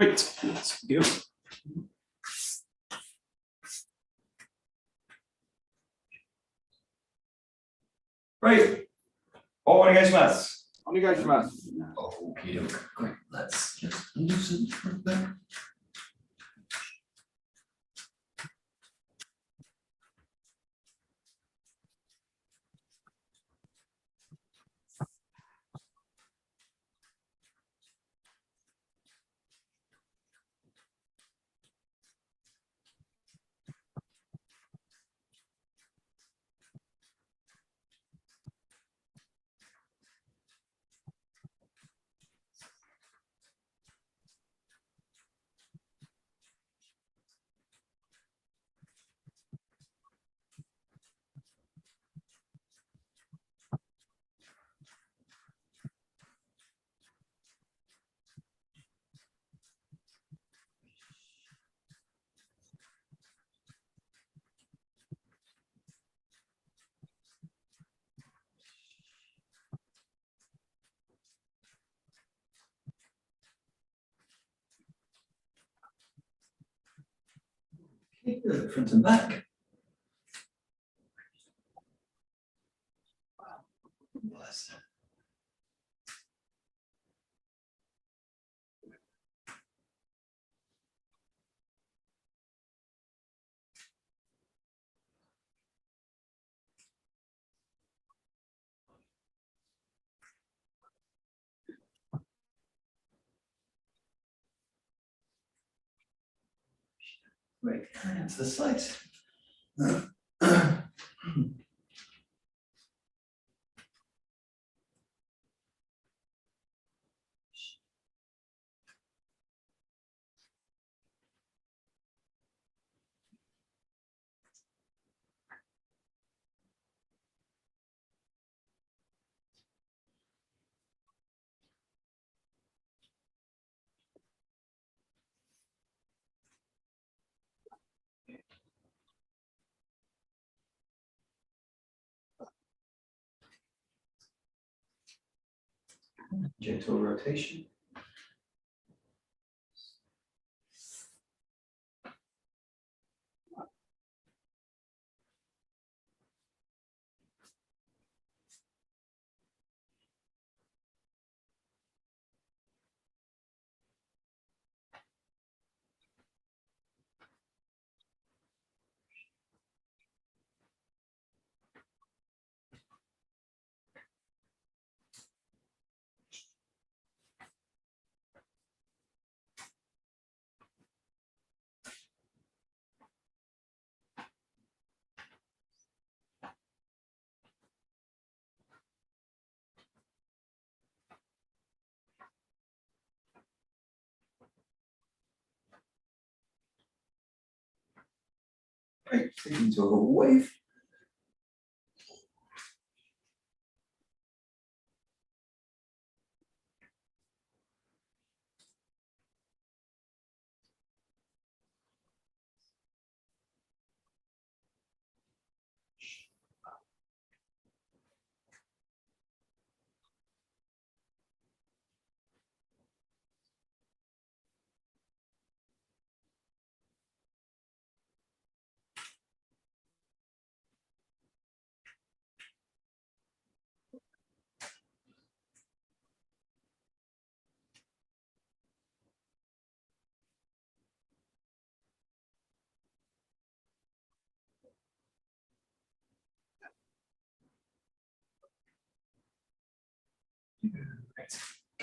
Great. Thank you. Right. お願いします。お願いします。Okay, great. Let's just loosen for that. Okay, good. Front and back. Bless. Great. And to the sides. Gentle rotation. Great. Into a little wave.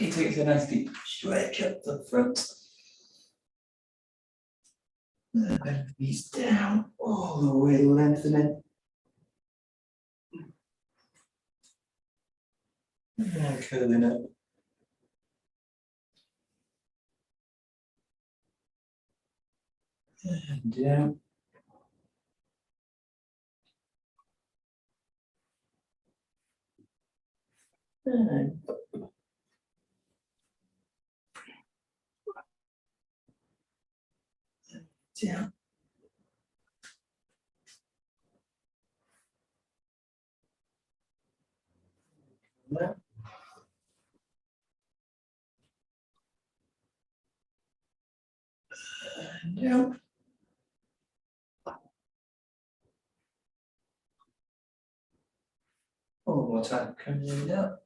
Okay, take a nice deep stretch up the front. And bend the knees down all the way, lengthening. And curling up. And down. And up. Down. Down. Come down. One more time, coming up.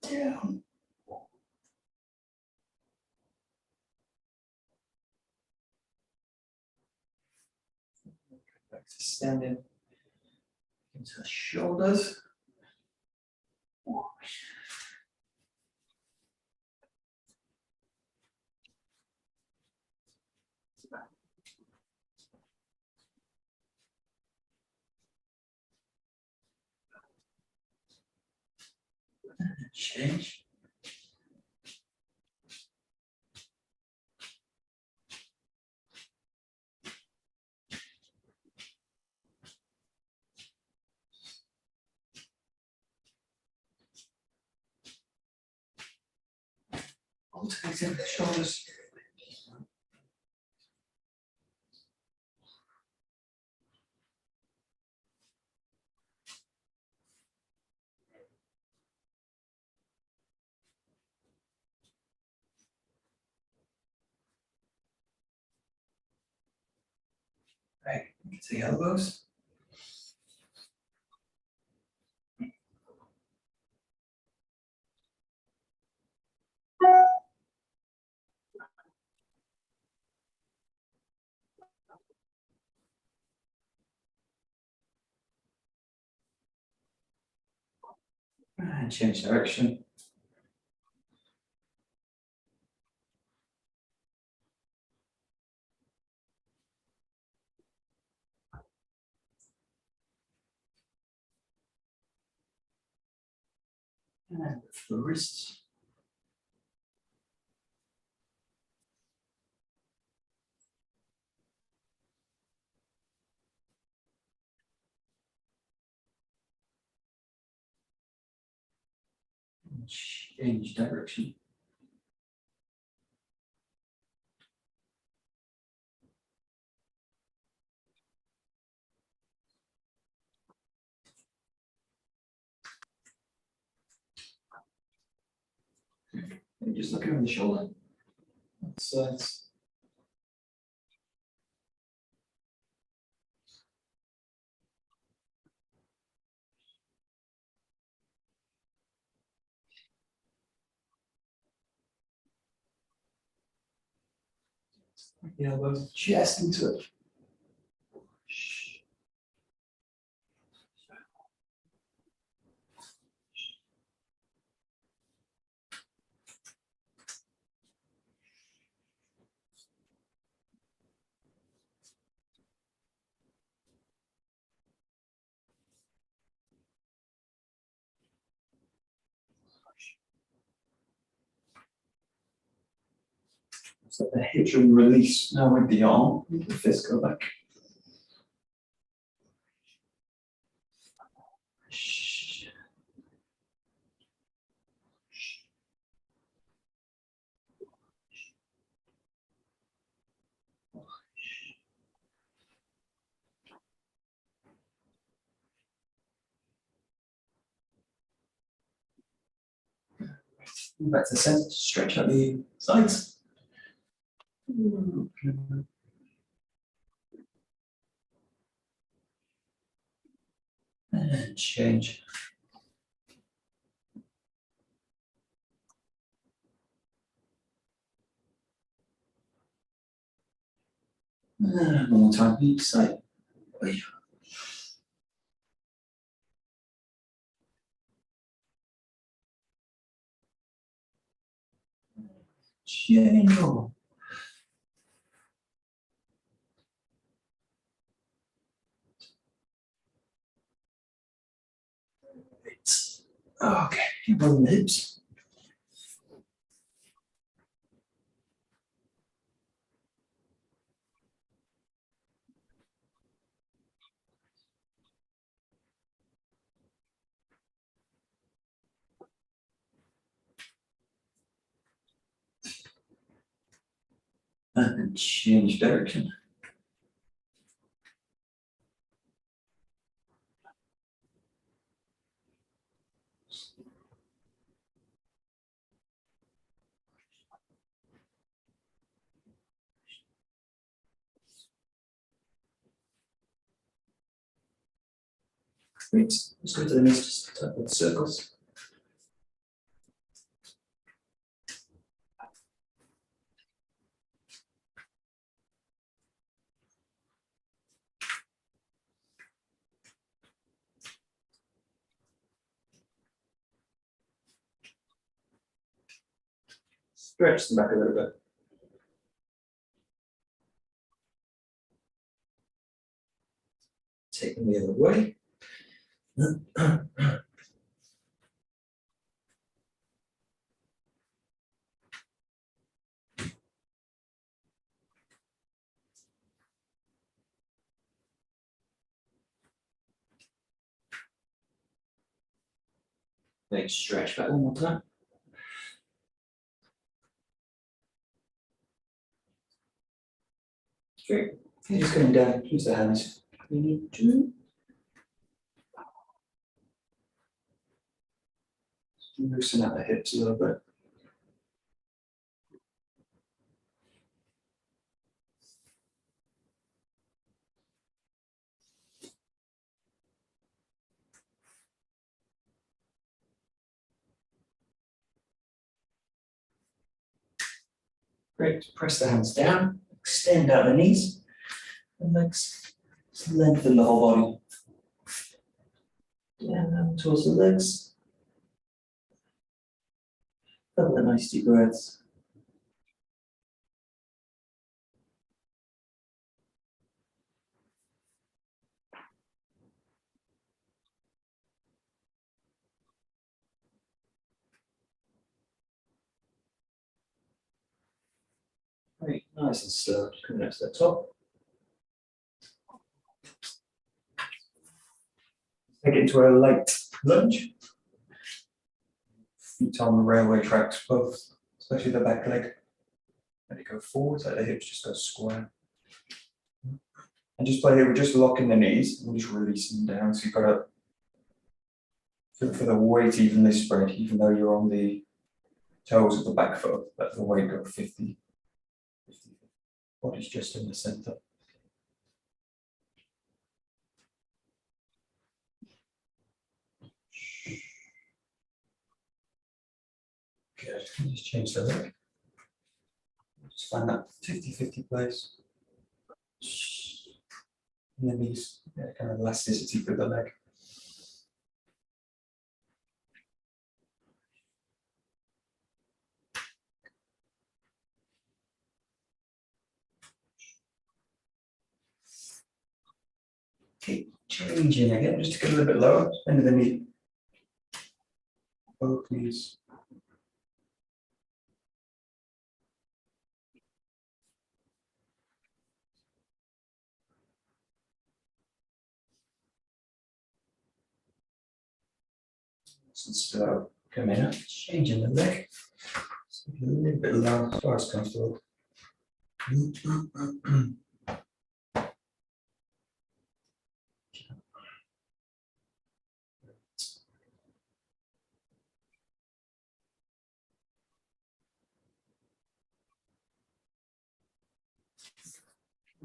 Down. Back to standing into the shoulders. Change. Alternating the shoulders. Right, to the elbows. And change direction. And for the wrists. And change direction. And just look over the shoulder. Sides. The elbows just into it. So the hitch and release now with the arm, the fist go back. Back to the center, stretch out the sides. And change. And one more time each side. Change. Okay, on the hips. And change direction. Great. Just go to the knees, just type with circles. Stretch them back a little bit. Take them the other way. Let's stretch back one more time. Great. You're just going down. Use the hands. You need to loosen out the hips a little bit. Great. Press the hands down. Extend out the knees. And let's lengthen the whole body. Down towards the legs. Couple of nice deep breaths. Great, nice and slow, just coming up to the top. Take it into a light lunge. Feet on the railway tracks, both, especially the back leg. Let it go forwards, let the hips just go square. And just play here, we're just locking the knees, and we're just releasing them down. So you've got to feel for the weight evenly spread, even though you're on the toes of the back foot, let the weight go 50. Body's just in the center. Good. Just change the leg. Just find that 50-50 place. And then these kind of elasticity for the leg. Keep changing again, just to get a little bit lower, bend the knee. Both knees. Slow, coming up, changing the leg. So a little bit lower, as far as comfortable.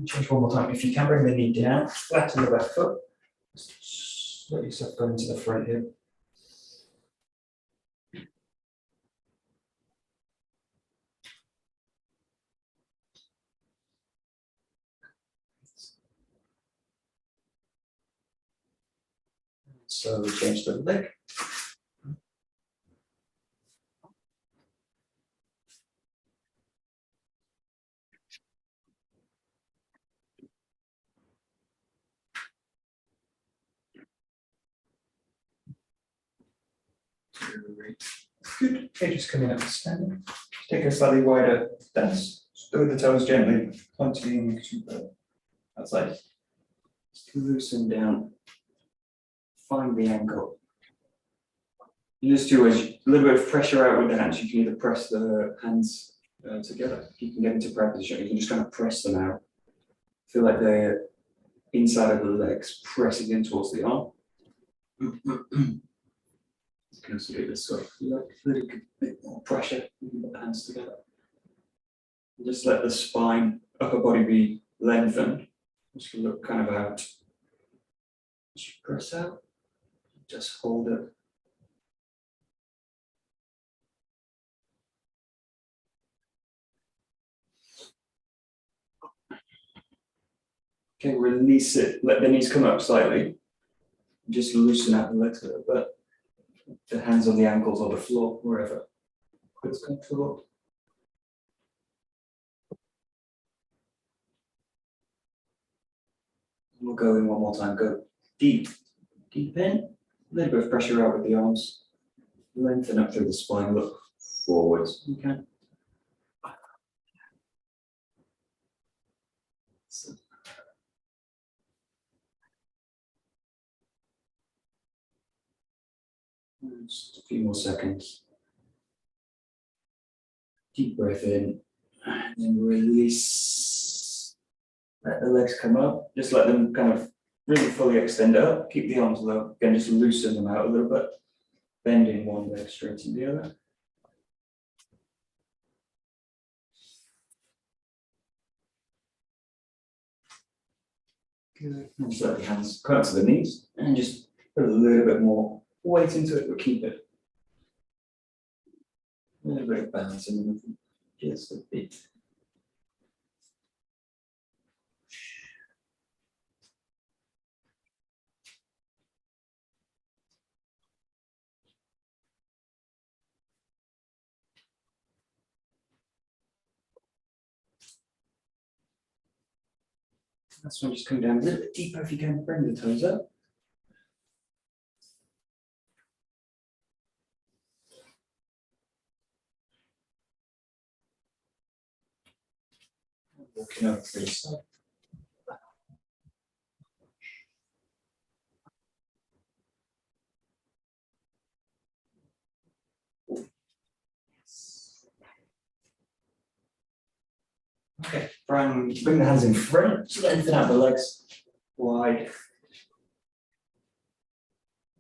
Change one more time. If you can, bring the knee down, flatten the back foot. Just let yourself go into the front here. Slowly change the leg. Good. Okay, just coming up to standing. Take a slightly wider stance. Stir the toes gently, pointing to the outside. Just loosen down. Find the ankle. You just do a little bit of pressure out with the hands. You can either press the hands together. If you can get into practice, you can just kind of press them out. Feel like the inside of the legs pressing in towards the arm. You can also do this sort of like a little bit more pressure. You can put the hands together. And just let the spine, upper body be lengthened. Just look kind of out. Just press out. Just hold it. Okay, release it. Let the knees come up slightly. Just loosen out the legs a little bit. The hands on the ankles or the floor, wherever it's comfortable. We'll go in one more time. Go deep, deep in. A little bit of pressure out with the arms. Lengthen up through the spine. Look forwards. Okay. Just a few more seconds. Deep breath in, and then release. Let the legs come up. Just let them kind of really fully extend up. Keep the arms low. Again, just loosen them out a little bit. Bending one leg straight to the other. Good. And just let the hands come up to the knees and just put a little bit more weight into it, but keep it. A little bit of balance in the movement, just a bit. That's one, just come down a little bit deeper if you can, bring the toes up. Walking over to the side. Okay, bring the hands in front, lengthen out the legs wide.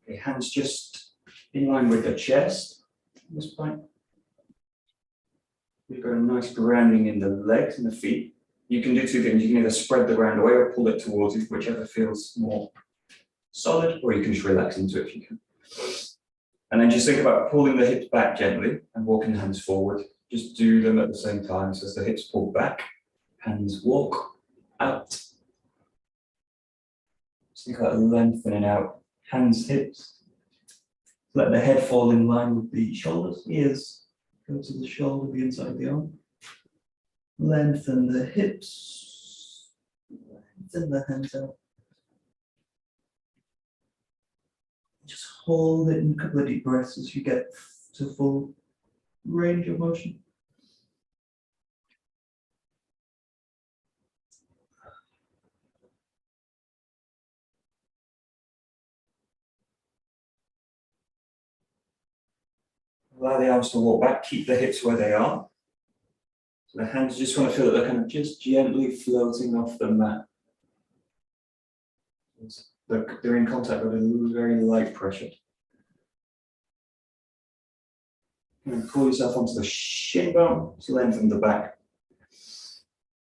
Okay, hands just in line with the chest at this point. We've got a nice grounding in the legs and the feet. You can do two things. You can either spread the ground away or pull it towards you, whichever feels more solid, or you can just relax into it if you can. And then just think about pulling the hips back gently and walking the hands forward. Just do them at the same time. So as the hips pull back, hands walk out. Just think about lengthening out, hands, hips. Let the head fall in line with the shoulders, ears go to the shoulder, the inside of the arm. Lengthen the hips, lengthen the hands out. Just hold it in a couple of deep breaths as you get to full range of motion. Allow the arms to walk back, keep the hips where they are. So the hands just want to feel that they're kind of just gently floating off the mat. They're in contact with a very light pressure. And pull yourself onto the shin bone, to lengthen the back.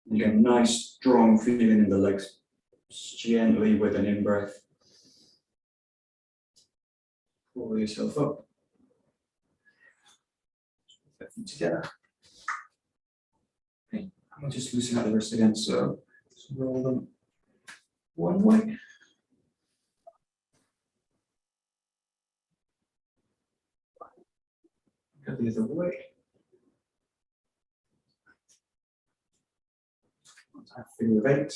You get a nice strong feeling in the legs, just gently with an in-breath. Pull yourself up. Put them together. Okay, I'll just loosen out the wrist again, so just roll them one way. Go the other way. Figure of eight.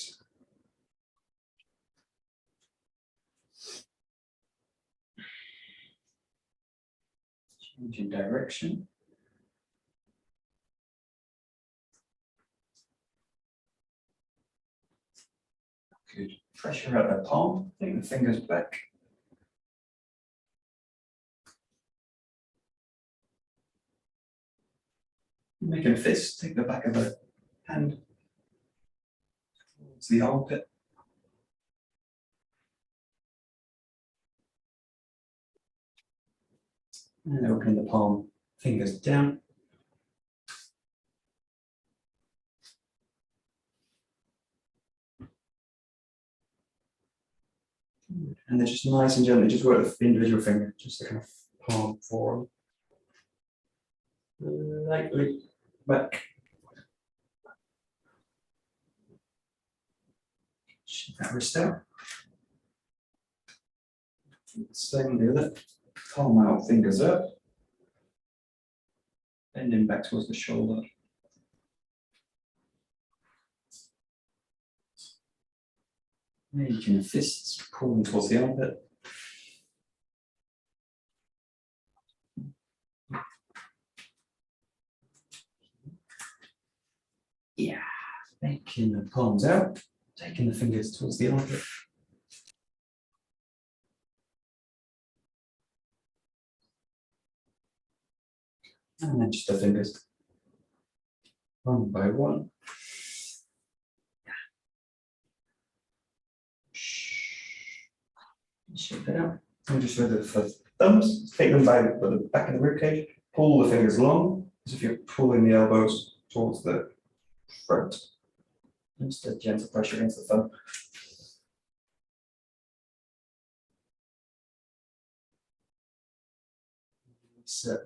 Changing direction. Good. Pressure at the palm. Take the fingers back. Make a fist. Take the back of the hand towards the armpit. And open the palm, fingers down. Good. And then just nice and gently, just work the individual finger, just the kind of palm forward. Lightly back. Shift that wrist out. Same the other. Palm out, fingers up. Bending back towards the shoulder. Making fists pulling towards the armpit. Yeah, making the palms out, taking the fingers towards the armpit. And then just the fingers, one by one. Shake that out. And just with the thumbs, take them by the back of the ribcage, pull the fingers long, as if you're pulling the elbows towards the front. And just a gentle pressure against the thumb. Set.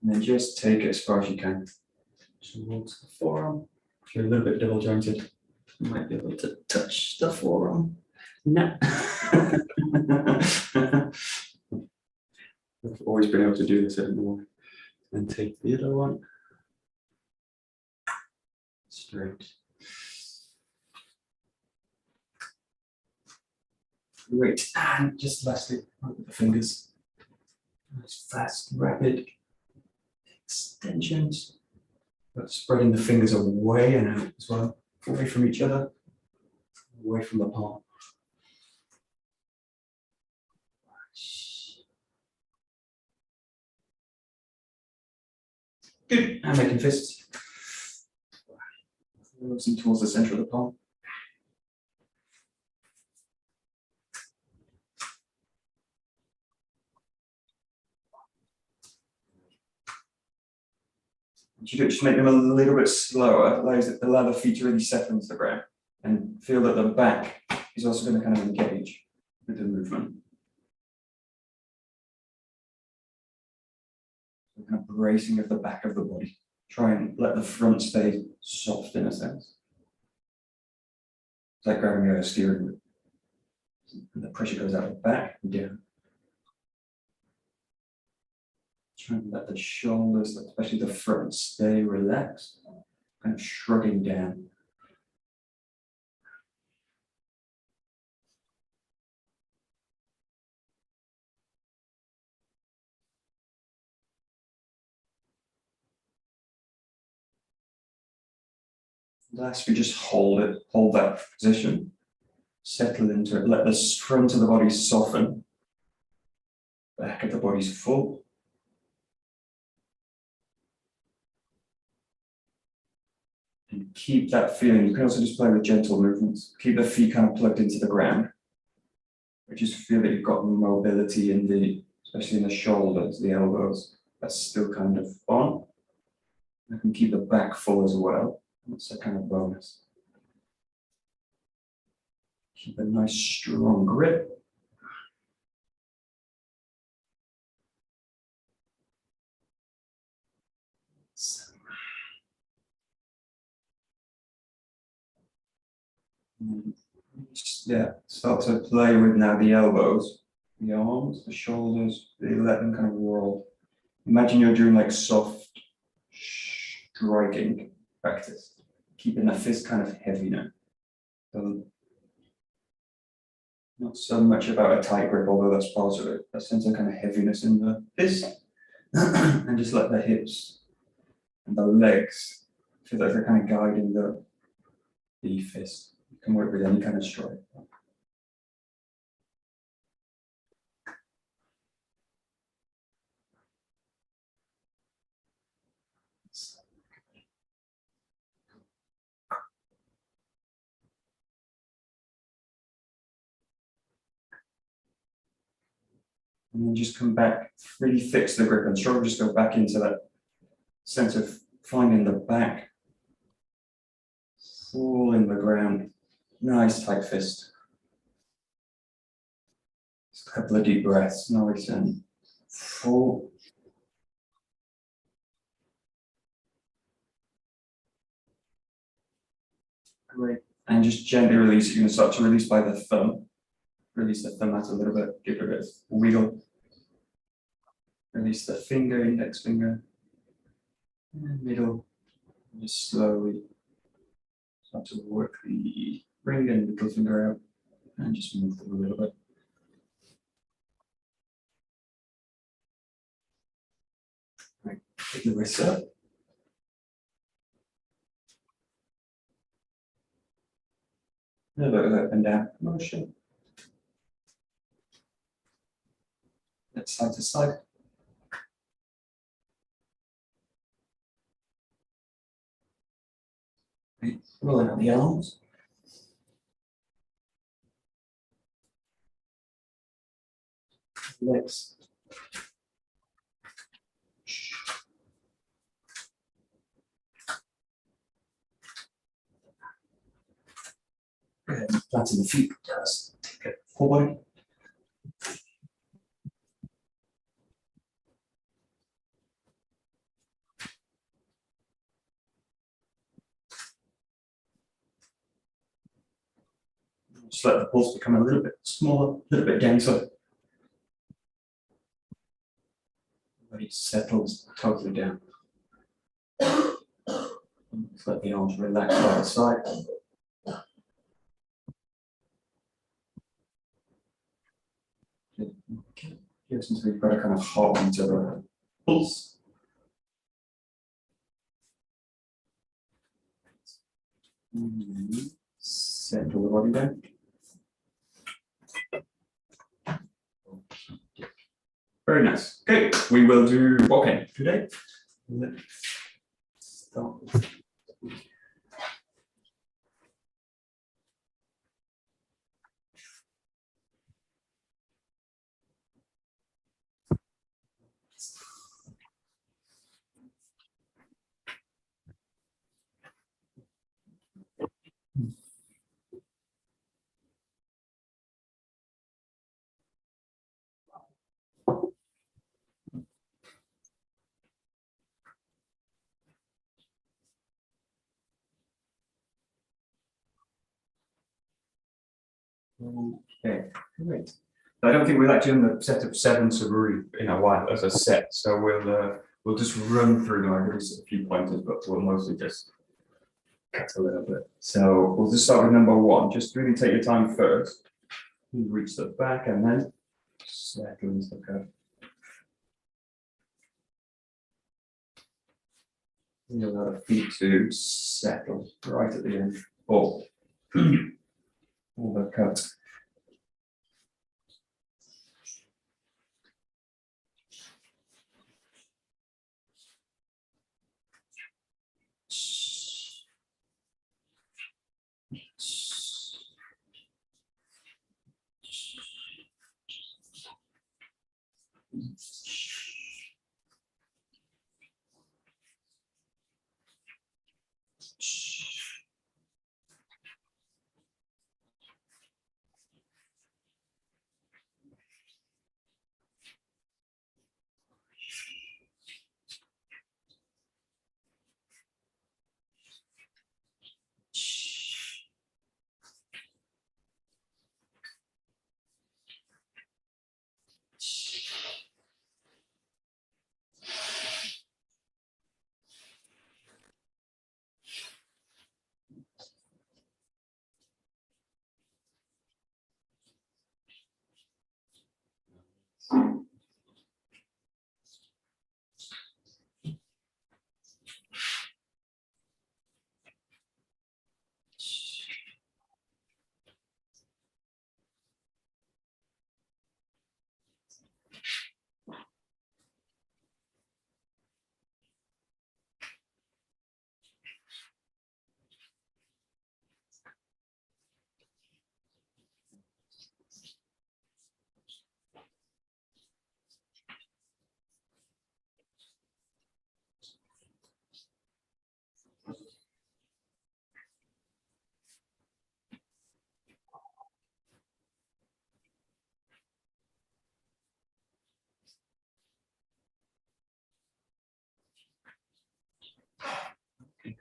And then just take it as far as you can towards the forearm. If you're a little bit double jointed, you might be able to touch the forearm. No. I've always been able to do this at more. And take the other one. Straight. Great. And just lastly, with the fingers. Nice, fast, rapid extensions. But spreading the fingers away and out as well. Away from each other. Away from the palm. Good. And making fists. Closing towards the center of the palm. What you do, just make them a little bit slower, allow the feet to really settle into the ground, and feel that the back is also going to kind of engage with the movement. So kind of bracing of the back of the body. Try and let the front stay soft in a sense. It's like grabbing a steering wheel. And the pressure goes out the back and down. Try and let the shoulders, especially the front, stay relaxed, kind of shrugging down. Last, we just hold it, hold that position, settle into it, let the front of the body soften, back of the body's full. And keep that feeling. You can also just play with gentle movements. Keep the feet kind of plugged into the ground. But just feel that you've got mobility in the, especially in the shoulders, the elbows. That's still kind of on. I can keep the back full as well. That's a kind of bonus. Keep a nice strong grip. Yeah, start to play with now the elbows, the arms, the shoulders, really let them kind of roll. Imagine you're doing like soft striking practice, keeping the fist kind of heavy now. So not so much about a tight grip, although that's part of it. A sense of kind of heaviness in the fist, and just let the hips and the legs feel like they're kind of guiding the fist. You can work with any kind of strike. And then just come back, really fix the grip and struggle, just go back into that sense of finding the back, full in the ground, nice tight fist. A couple of deep breaths, nice and full. Great. And just gently release. You're going to start to release by the thumb. Release the thumb out a little bit, give it a bit of wiggle. Release the finger, index finger, and middle. And just slowly start to work the ring and middle finger out, and just move them a little bit. Right, take the wrists up. A little bit of up and down motion. Let's side to side. Right. Rolling out the arms. Legs. Planting the feet. Just take it forward. Just let the pulse become a little bit smaller, a little bit denser. Body settles totally down. Just let the arms relax by the side. Yes, until you've got a kind of heartbeat to the pulse. Settle the body down. Very nice. Okay, we will do bokken today. Let's start. Okay, great. I don't think we like doing the set of 7 suburi in a while as a set, so we'll just run through them. I'll give you a few pointers, but we'll mostly just cut a little bit. So we'll just start with number 1. Just really take your time first. Reach the back and then settle into the curve. You'll allow the feet to settle right at the end. Oh. Overcut.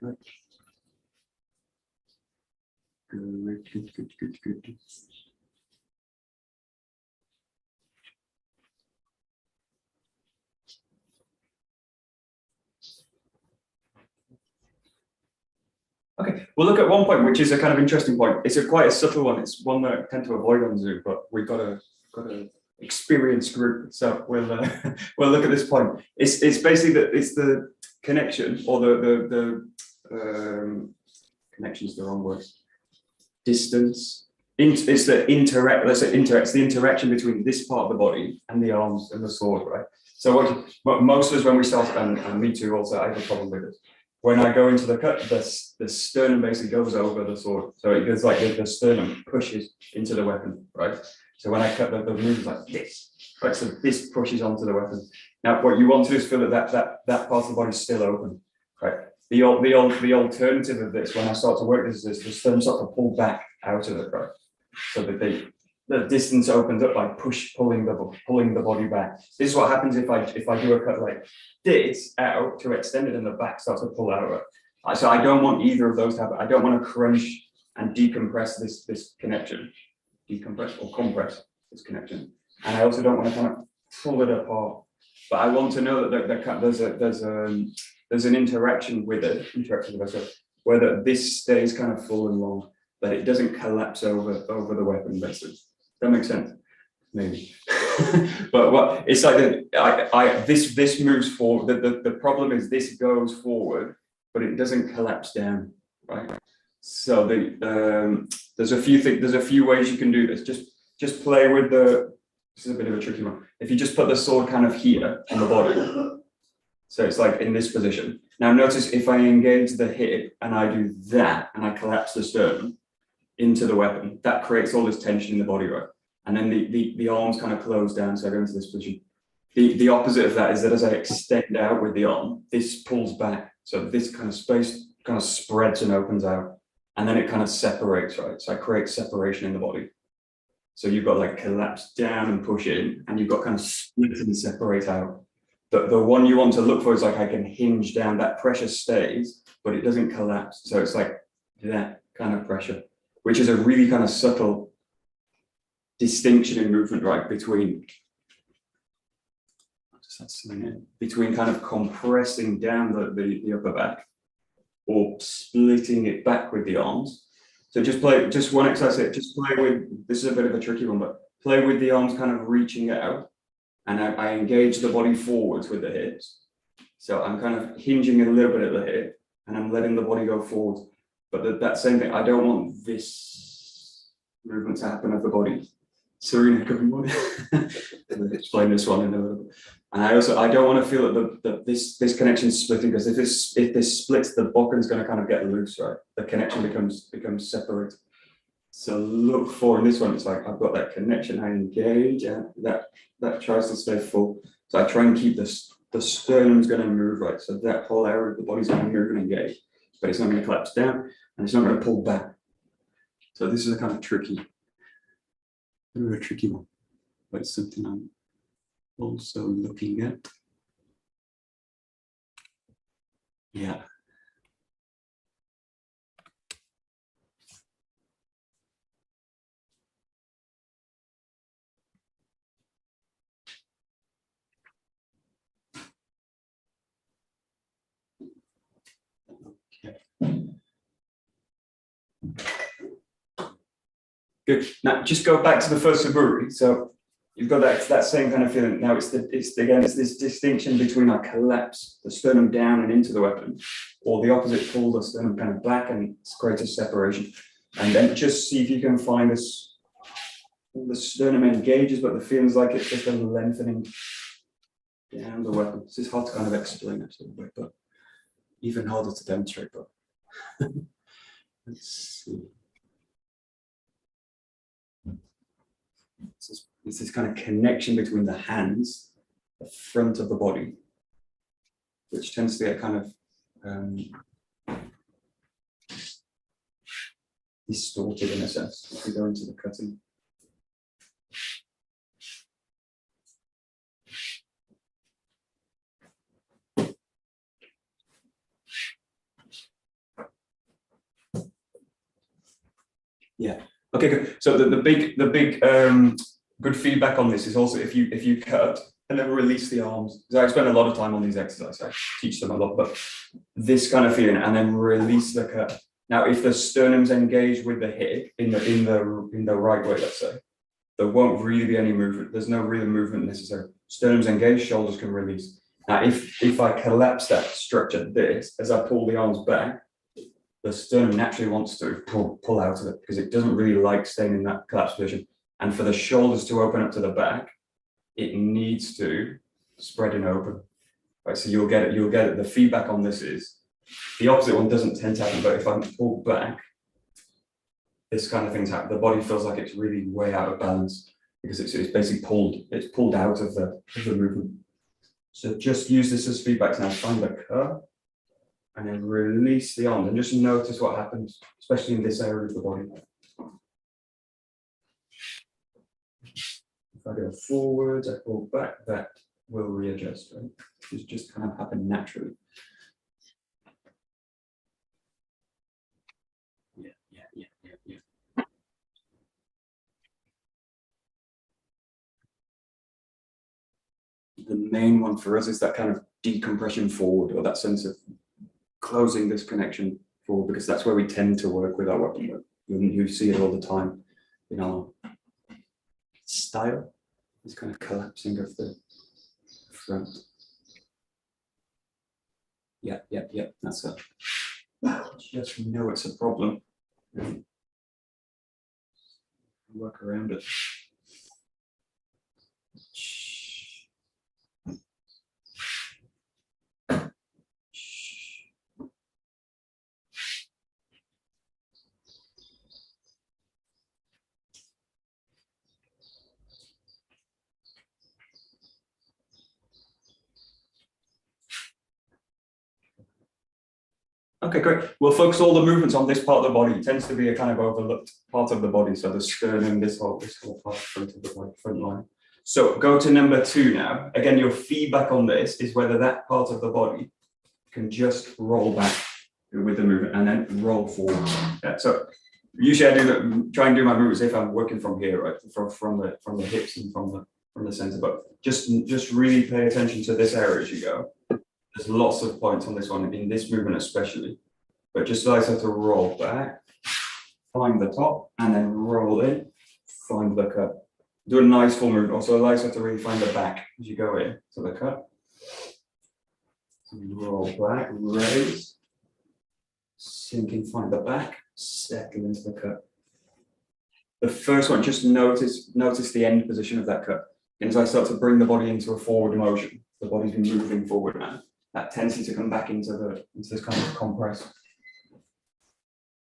good. Good. Okay, we'll look at one point, which is a kind of interesting point. It's quite a subtle one. It's one that I tend to avoid on Zoom, but we've got a experienced group, so we'll we'll look at this point. It's basically that it's the connection, or the connection is the wrong word. Distance. It's the interaction between this part of the body and the arms and the sword, right? So what most of us, when we start, and me too, also I have a problem with it. When I go into the cut, the sternum basically goes over the sword. So it goes like the sternum pushes into the weapon, right? So when I cut, the move is like this, right? So this pushes onto the weapon. Now, what you want to do is feel that part of the body is still open, right? The alternative of this, when I start to work this, is the sternum starts to pull back out of it, right? So that the distance opens up by pulling the body back. This is what happens if I do a cut like this out to extend it, and the back starts to pull out. So I don't want either of those to happen. I don't want to crunch and decompress this connection, decompress or compress this connection, and I also don't want to kind of pull it apart. But I want to know that there's an interaction with it, whether this stays kind of full and long, that it doesn't collapse over the weapon, basically. That makes sense, maybe. But what it's like, this moves forward. The problem is this goes forward, but it doesn't collapse down, right? So there's a few ways you can do this. Just play with the. This is a bit of a tricky one. If you just put the sword kind of here on the body, so it's like in this position. Now notice if I engage the hip and I do that and I collapse the sternum into the weapon, that creates all this tension in the body, right? And then the arms kind of close down, so I go into this position. The opposite of that is that as I extend out with the arm, this pulls back. So this kind of space kind of spreads and opens out, and then it kind of separates, right? So I create separation in the body. So you've got like collapse down and push in, and you've got kind of split and separate out. The one you want to look for is like I can hinge down, that pressure stays, but it doesn't collapse. So it's like that kind of pressure, which is a really kind of subtle distinction in movement, right? Between kind of compressing down the upper back or splitting it back with the arms. So just one exercise, just play with, this is a bit of a tricky one, but play with the arms kind of reaching out, and I engage the body forwards with the hips. So I'm kind of hinging a little bit at the hip, and I'm letting the body go forward. But that same thing, I don't want this movement to happen of the body. Serena, good morning. I'll explain this one in a little bit. And I don't want to feel that this connection is splitting, because if this splits, the bokken is going to kind of get loose, right? The connection becomes separate. So look for in this one, it's like I've got that connection, I engage, and that tries to stay full. So I try and keep the sternum's going to move, right? So that whole area of the body's going to move and engage, but it's not going to collapse down, and it's not going to pull back. So this is a kind of tricky one, but it's something I'm also looking at. Yeah. Good. Now just go back to the first suburi. So you've got that same kind of feeling. Now it's this distinction between I collapse the sternum down and into the weapon, or the opposite, pull the sternum kind of back and create a separation. And then just see if you can find this. The sternum engages, but the feeling's like it's just a lengthening down the weapon. This is hard to kind of explain actually, but even harder to demonstrate. But let's see. It's this kind of connection between the hands, the front of the body, which tends to get kind of distorted in a sense if we go into the cutting. Yeah. Okay, good. So the big good feedback on this is also if you cut and then release the arms. So I spend a lot of time on these exercises. I teach them a lot, but this kind of feeling, and then release the cut. Now, if the sternum's engaged with the hip in the right way, let's say, there won't really be any movement. There's no real movement necessary. Sternum's engaged, shoulders can release. Now, if I collapse that structure, as I pull the arms back, the sternum naturally wants to pull out of it because it doesn't really like staying in that collapsed position. And for the shoulders to open up to the back, it needs to spread and open. Right, so you'll get it. The feedback on this is the opposite one doesn't tend to happen, but if I'm pulled back, this kind of thing's happen. The body feels like it's really way out of balance because it's basically pulled out of the movement. So just use this as feedback now. Find the curve and then release the arms and just notice what happens, especially in this area of the body. If I go forwards, I pull back, that will readjust, right? It's just kind of happen naturally. Yeah. The main one for us is that kind of decompression forward, or that sense of closing this connection forward, because that's where we tend to work with our weapon work. You see it all the time in our style, this kind of collapsing of the front. Yeah, that's it. Just know it's a problem. Work around it. Okay, great. We'll focus all the movements on this part of the body. It tends to be a kind of overlooked part of the body. So the sternum, this whole part front of the front line. So go to number 2 now. Again, your feedback on this is whether that part of the body can just roll back with the movement and then roll forward. Yeah, so usually I try and do my movements if I'm working from here, right? From the hips and from the center. But just really pay attention to this area as you go. There's lots of points on this one, in this movement especially, but just allows her to roll back, find the top, and then roll in, find the cut. Do a nice full movement. Also allows her to really find the back as you go in to the cut. Roll back, raise, sink in, find the back, settle into the cut. The first one, just notice the end position of that cut. And as I start to bring the body into a forward motion, the body's been moving forward now. That tendency to come back into this kind of compressed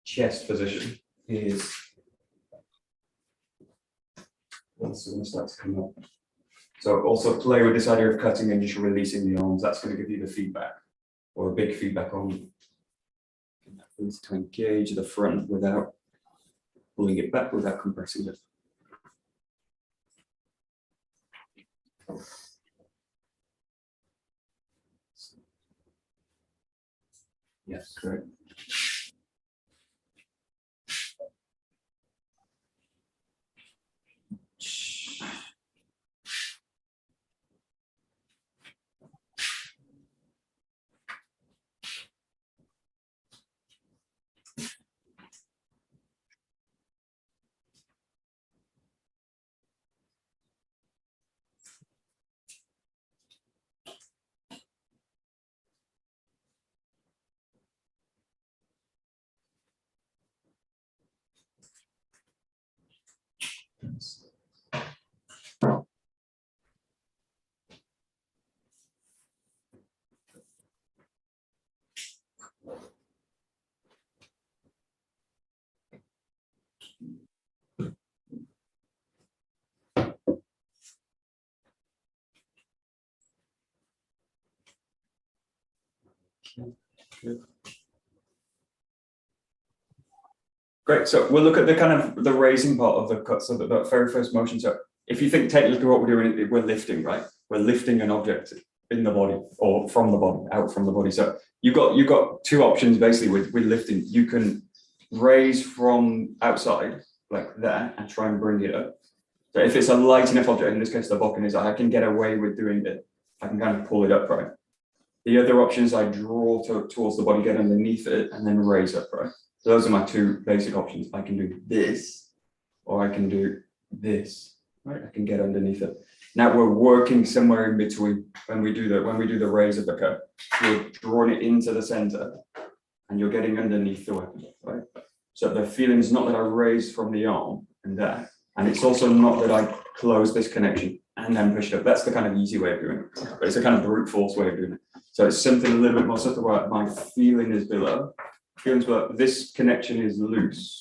chest position is also going to start to come up. So also play with this idea of cutting and just releasing the arms. That's going to give you the feedback, or a big feedback on to engage the front without pulling it back, without compressing it. Yes, correct. Great. So we'll look at the kind of the raising part of the cut. So that very first motion. So if you think technically what we're doing, we're lifting, right? We're lifting an object in the body or from the body, out from the body. So you've got 2 options basically with lifting. You can raise from outside, like that, and try and bring it up. So if it's a light enough object, in this case the bokken is, I can get away with doing it. I can kind of pull it up, right? The other option is I draw towards the body, get underneath it, and then raise up, right? So those are my two basic options. I can do this, or I can do this, right? I can get underneath it. Now we're working somewhere in between when we do the raise of the cup. You're drawing it into the center, and you're getting underneath the weapon, right? So the feeling is not that I raise from the arm and that, and it's also not that I close this connection and then push it up. That's the kind of easy way of doing it, but it's a kind of brute force way of doing it. So it's something a little bit more subtle where my feeling is below. Feelings below. This connection is loose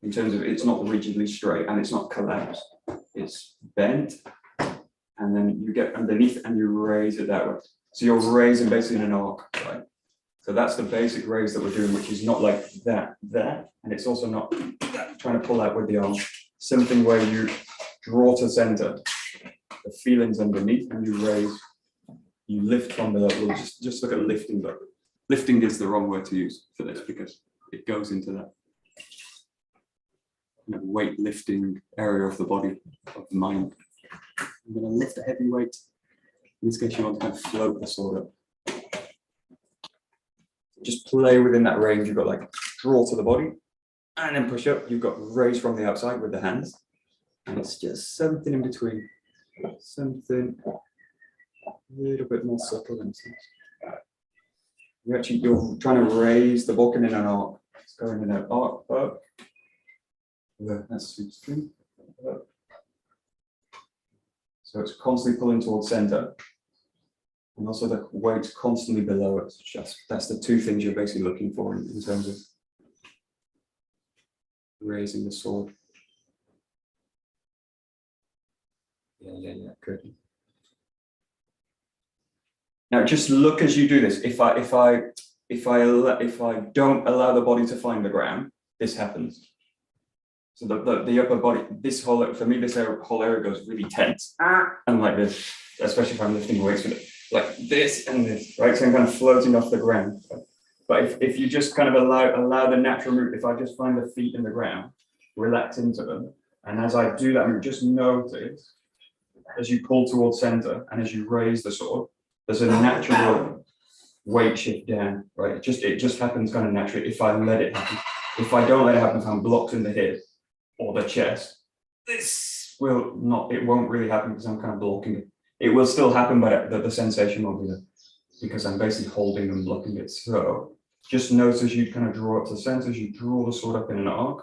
in terms of it's not rigidly straight and it's not collapsed. It's bent, and then you get underneath and you raise it that way. So you're raising basically in an arc, right? So that's the basic raise that we're doing, which is not like that, and it's also not trying to pull out with the arm. Something where you draw to center, the feelings underneath, and you raise, you lift from below. We'll just look at lifting, but lifting is the wrong word to use for this because it goes into that weight lifting area of the body, of the mind. I'm going to lift a heavy weight. In this case, you want to kind of float the sword up. Just play within that range. You've got like draw to the body and then push up. You've got raise from the outside with the hands. And it's just something in between. Something a little bit more subtle than this. You're trying to raise the bokken in an arc. It's going in an arc up. That's 𝗧𝗔𝗞𝗘𝗠𝗨𝗦𝗨 𝗔𝗜𝗞𝗜𝗏. So it's constantly pulling towards center. And also the weight's constantly below it. That's the two things you're basically looking for in terms of raising the sword. Yeah, good. Now just look as you do this. If I don't allow the body to find the ground, this happens. So the upper body, this whole, for me, this whole area goes really tense. And like this, especially if I'm lifting weights with it, like this and this, right? So I'm kind of floating off the ground. But if you just kind of allow the natural route, if I just find the feet in the ground, relax into them, and as I do that, just notice as you pull towards center and as you raise the sword, there's a natural weight shift down, right? It just happens kind of naturally if I let it happen. If I don't let it happen, if I'm blocked in the hip or the chest, this will not, it won't really happen because I'm kind of blocking it. It will still happen, but the sensation won't be there because I'm basically holding and blocking it. So just notice as you kind of draw up to the center, as you draw the sword up in an arc,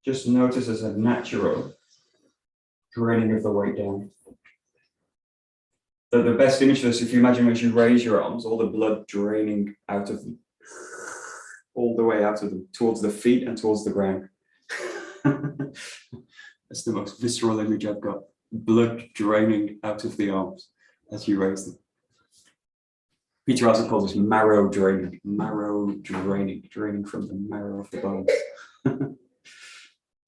just notice as a natural draining of the weight down. The best image for this, if you imagine as you raise your arms, all the blood draining out of them, all the way out of them, towards the feet and towards the ground. That's the most visceral image I've got. Blood draining out of the arms as you raise them. Peter also calls this marrow draining. Marrow draining, draining from the marrow of the bones.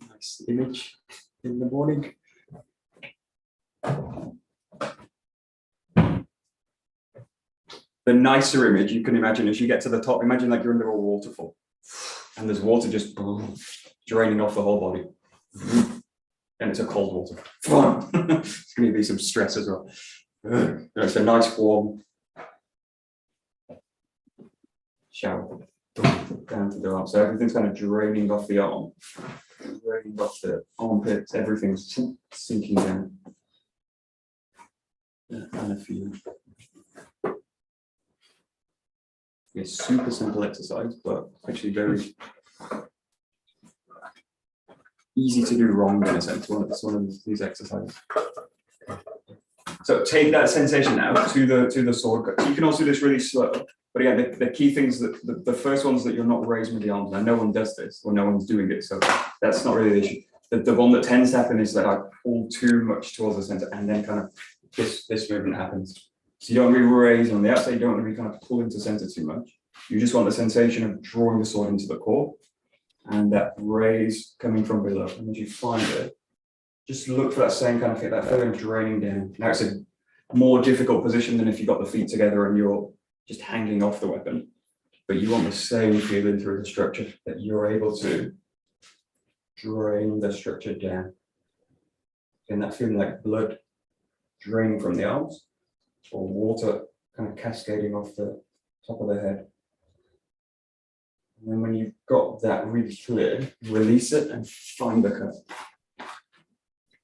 Nice image in the morning. The nicer image you can imagine as you get to the top, imagine like you're under a waterfall and there's water just draining off the whole body. And it's a cold water. It's going to be some stress as well. It's a nice warm shower down to the arm. So everything's kind of draining off the arm, draining off the armpits, everything's sinking down. That kind of feeling. It's super simple exercise, but actually very easy to do wrong in a sense. It's one of these exercises. So take that sensation out to the sword cut. You can also do this really slow. But again, the key things that the first ones that you're not raising with the arms. Now, no one does this, or no one's doing it, so that's not really the issue. The one that tends to happen is that I pull too much towards the center, and then kind of this movement happens. So you don't want to be raising on the outside. You don't want to be kind of pulling to center too much. You just want the sensation of drawing the sword into the core, and that raise coming from below. And as you find it, just look for that same kind of thing, that feeling draining down. Now it's a more difficult position than if you've got the feet together and you're just hanging off the weapon. but you want the same feeling through the structure, that you're able to drain the structure down. And that feeling like blood draining from the arms, or water kind of cascading off the top of the head. And then when you've got that really clear, release it and find the cut.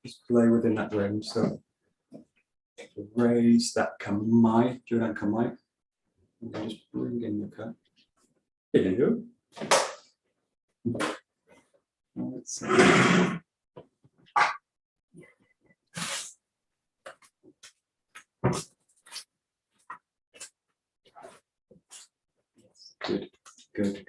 Just play within that range. So raise that kamai, Juran kamai, and then just bring in the cut. Here you go. Let's see. Good, good.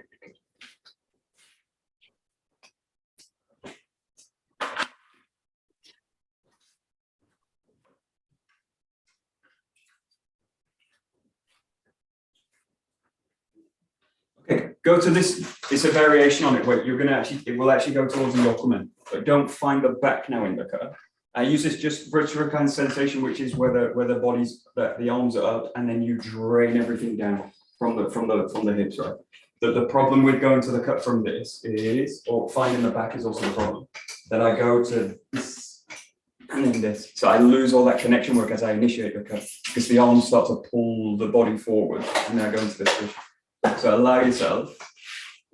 Okay, go to this. It's a variation on it where you're going to it will actually go towards the 𝘥𝘠𝘢𝘦, but don't find the back now in the cut. I use this just for a kind of sensation, which is where the body's, the arms are up, and then you drain everything down from the hips, right? The problem with going to the cut from this is, or finding the back is also the problem, that I go to this and then this. So I lose all that connection work as I initiate the cut, because the arms start to pull the body forward, and then I go into this position. So allow yourself,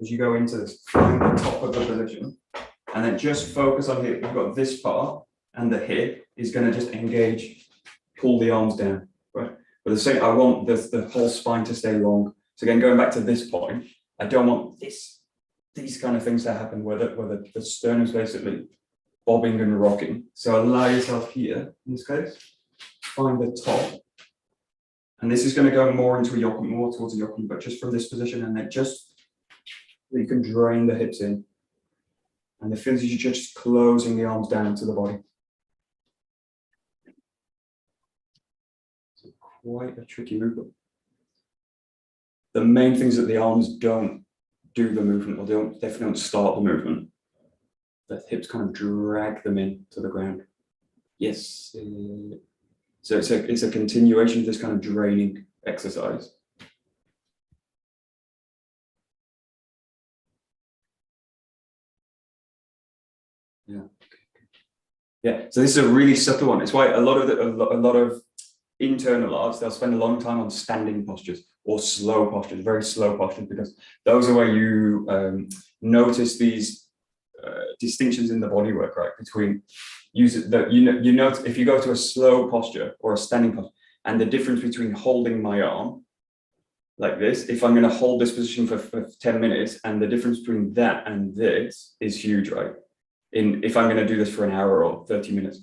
as you go into this, find the top of the position, and then just focus on here. We've got this part, and the hip is going to just engage, pull the arms down, right? But the same, I want the whole spine to stay long. So again, going back to this point, I don't want these kind of things to happen where the sternum is basically bobbing and rocking. So allow yourself here, in this case, find the top. And this is going to go more into a 𝘥𝘠𝘢, more towards a 𝘥𝘠𝘢, but just from this position, and then just you can drain the hips in. And the feels is you're just closing the arms down to the body. So quite a tricky movement. The main thing is that the arms don't do the movement, or definitely don't start the movement. The hips kind of drag them in to the ground. Yes. So it's a continuation of this kind of draining exercise. Yeah. Yeah. So this is a really subtle one. It's why a lot of internal arts, they'll spend a long time on standing postures or slow postures, very slow postures, because those are where you notice these distinctions in the bodywork, right? Between you note if you go to a slow posture or a standing posture, and the difference between holding my arm like this, if I'm going to hold this position for 10 minutes, and the difference between that and this is huge, right? If I'm going to do this for an hour or 30 minutes,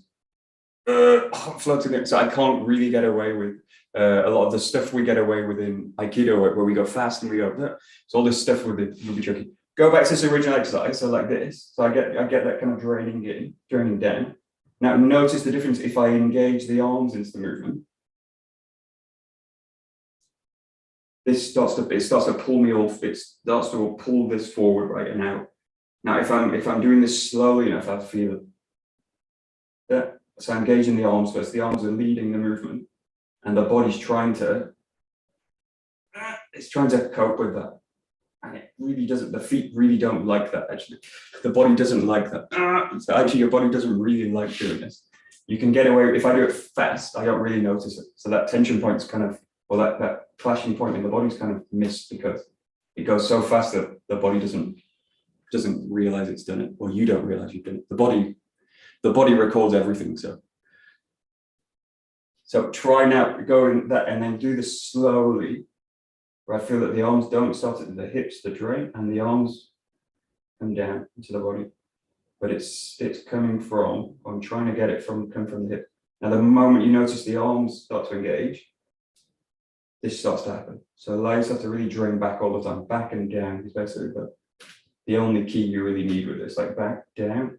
floating it. So I can't really get away with a lot of the stuff we get away with in Aikido, where we go fast and we go, so all this stuff will be tricky. Go back to this original exercise, so like this. So I get that kind of draining down. Now notice the difference if I engage the arms into the movement. This starts to pull me off. It starts to pull this forward, right, and out. Now if I'm doing this slowly enough, I'll feel it. Yeah. So I'm engaging the arms first. The arms are leading the movement, and the body's trying to cope with that. And it really doesn't, the feet really don't like that, actually. The body doesn't like that. So actually your body doesn't really like doing this. You can get away, if I do it fast, I don't really notice it. So that tension point's kind of, or that clashing point in the body's kind of missed, because it goes so fast that the body doesn't realize it's done it, or you don't realize you've done it. The body records everything, so try now, go in that, and then do this slowly, where I feel that the arms don't start at the hips, the drain, and the arms come down into the body. But it's coming from, I'm trying to get it come from the hip. Now the moment you notice the arms start to engage, this starts to happen. So allow yourself to really drain back all the time. Back and down is basically the only key you really need with this, like back, down.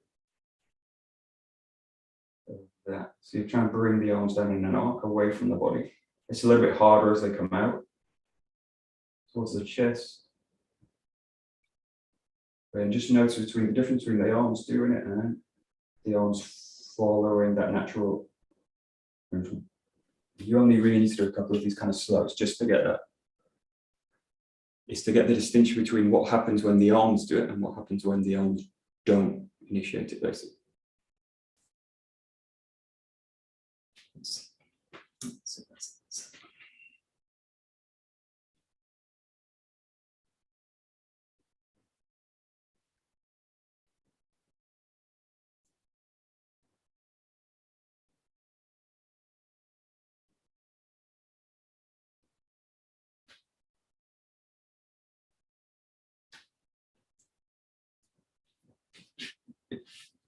That. So you're trying to bring the arms down in an arc away from the body. It's a little bit harder as they come out towards the chest. And just notice the difference between the arms doing it and the arms following that natural movement. You only really need to do a couple of these kind of slows just to get that is to get the distinction between what happens when the arms do it and what happens when the arms don't initiate it, basically.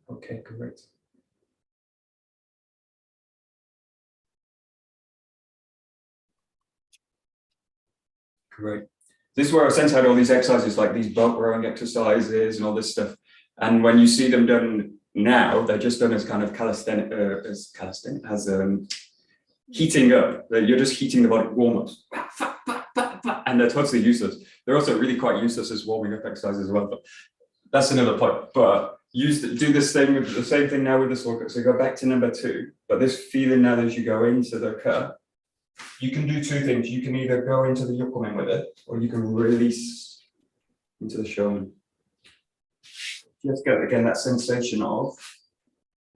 Okay, great. Great. This is where I sense had all these exercises, like these boat rowing exercises and all this stuff. And when you see them done now, they're just done as kind of calisthenic, as heating up. You're just heating the body, warm-ups, and they're totally useless. They're also really quite useless as warming up exercises as well. But that's another point. But do this thing with the same thing now with this workout. So go back to number 2. But this feeling now as you go into the cut, you can do 2 things. You can either go into the 𝘥𝘠𝘦𝘴 with it, or you can release into the 𝘱𝘰𝘪𝘏. Just get again that sensation of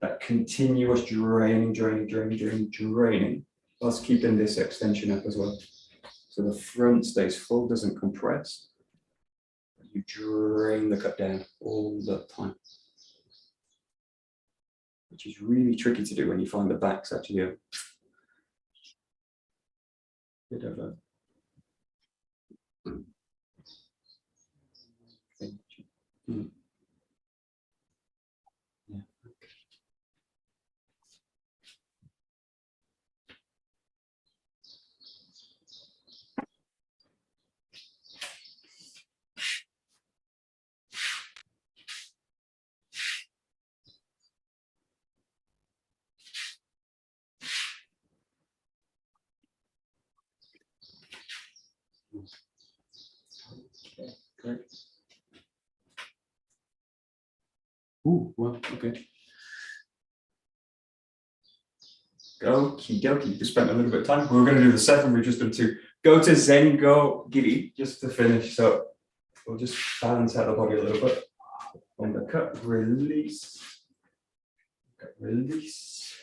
that continuous draining, whilst keeping this extension up as well. So the front stays full, doesn't compress. You drain the cut down all the time, which is really tricky to do when you find the back's actually a bit of a yeah. Okay, great. Ooh, well, okay. Okie-dokie, we spent a little bit of time. We were going to do the 7, we've just done 2. Go to 𝑍𝑛𝑔ō-ɡiri just to finish. So we'll just balance out the body a little bit. On the cut, release. Release.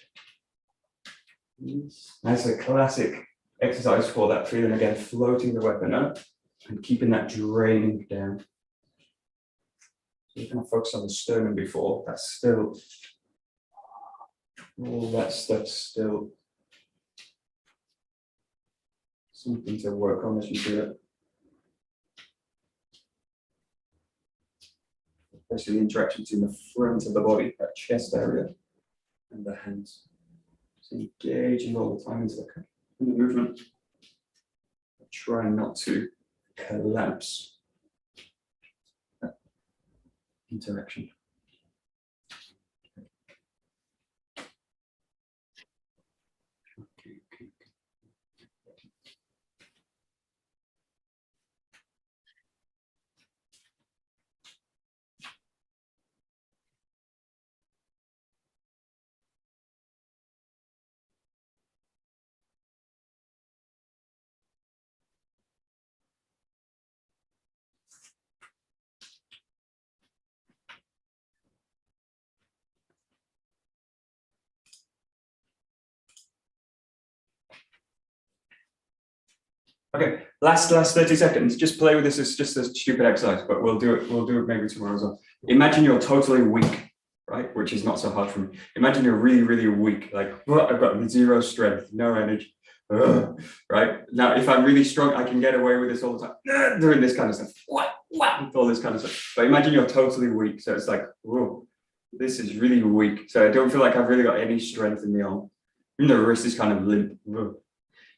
That's a classic exercise for that feeling again, floating the weapon up and keeping that draining down. So you kind of focus on the sternum before, that's still, all that stuff's still something to work on as you do it. Especially the interaction between the front of the body, that chest area, and the hands. So engaging all the time into the movement. Try not to collapse that interaction. Okay, last 30 seconds. Just play with this. It's just a stupid exercise, but we'll do it maybe tomorrow as well. Imagine you're totally weak, right? Which is not so hard for me. Imagine you're really weak, like I've got 0 strength, no energy. Right? Now, if I'm really strong, I can get away with this all the time, doing this kind of stuff. All this kind of stuff. But imagine you're totally weak. So it's like, whoa, this is really weak. So I don't feel like I've really got any strength in the arm. Even the wrist is kind of limp.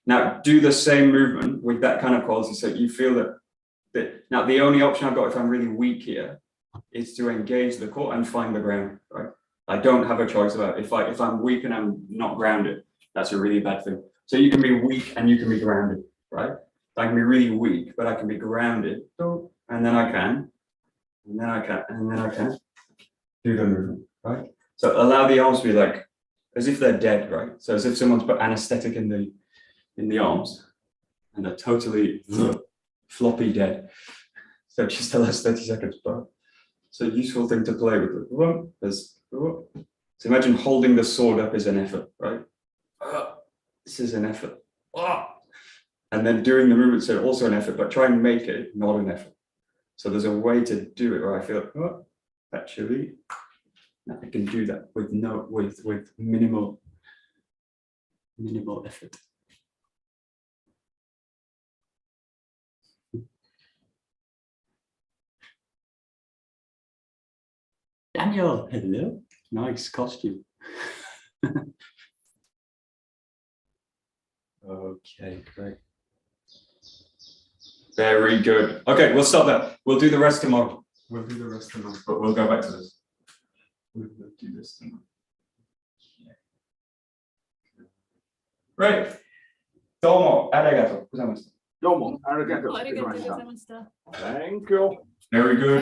Now, do the same movement with that kind of quality so you feel that now the only option I've got if I'm really weak here is to engage the core and find the ground, right? I don't have a choice about it. If I'm weak and I'm not grounded, that's a really bad thing. So you can be weak and you can be grounded, right? I can be really weak, but I can be grounded, and then I can do the movement, right? So allow the arms to be like, as if they're dead, right? So as if someone's put anesthetic in the arms and they're totally floppy dead. So just the last 30 seconds, but it's a useful thing to play with. So imagine holding the sword up is an effort, right? This is an effort. And then doing the movements are also an effort, but try and make it not an effort. So there's a way to do it where I feel, actually, I can do that with minimal effort. Daniel, hello. Nice costume. Okay, great. Very good. Okay, we'll stop there. We'll do the rest tomorrow. But we'll go back to this. We'll do this tomorrow. Great. どうもありがとうございました。どうもありがとうございました。Thank you. Very good.